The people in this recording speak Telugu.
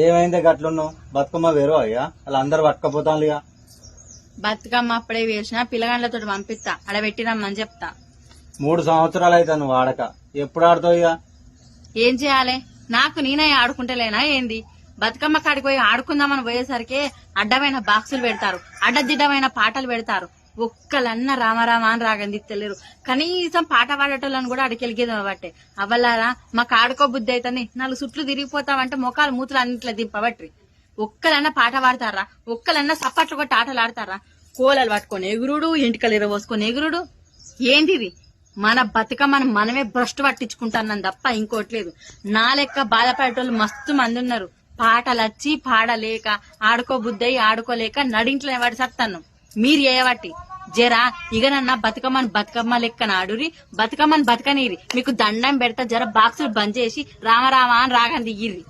ఏమైంది గట్లున్నావు? బతుకమ్మ వేరు అయ్యా అలా అందరు పట్టుకపోతాను ఇక. బతుకమ్మ అప్పుడే వేసిన పిల్లగాండ్లతో పంపిస్తా అడ పెట్టిరమ్మని చెప్తా. 3 సంవత్సరాలు అయితే నువ్వు ఆడక ఎప్పుడు ఆడతావు ఇక? ఏం చేయాలి? నాకు నేనే ఆడుకుంటలేనా ఏంది? బతుకమ్మ కాడికి పోయి ఆడుకుందామని పోయేసరికి అడ్డమైన బాక్సులు పెడతారు, అడ్డదిడ్డమైన పాటలు పెడతారు. ఒక్కలన్న రామరామ అని రాగంది తెలియరు. కనీసం పాట పాడేటోళ్ళని కూడా అడికెలిగేది అవ్వట్టే. అవ్వలారా మాకు ఆడుకో బుద్ధి అవుతుంది, 4 సుట్లు తిరిగిపోతామంటే మొఖాలు మూతులు అన్నిట్లో దింపబట్టి. ఒక్కలన్నా పాట పాడతారా? ఒక్కలన్నా సప్పట్లు కొట్టి ఆటలు ఆడతారా? కోలలు పట్టుకొని ఎగురుడు, ఇంటికలు ఇరవోసుకొని ఎగురుడు. ఏంటిది? మన బతుకమ్మను మనమే భ్రష్టు పట్టించుకుంటానం తప్ప ఇంకోట్లేదు. నా లెక్క బాధపడేటోళ్ళు మస్తు మంది ఉన్నారు. పాటలచ్చి పాడలేక, ఆడుకోబుద్దయి ఆడుకోలేక నడింట్లో వాడి సత్తాను. మీరు చేయబట్టి జరా ఇగనన్నా బతుకమ్మ లెక్కన ఆడురి, బతుకమ్మని బతకనీరి. మీకు దండం పెడతా, జర బాక్సులు బంద్ చేసి రామరామ అని రాగంది ఇయ్యిర్రి.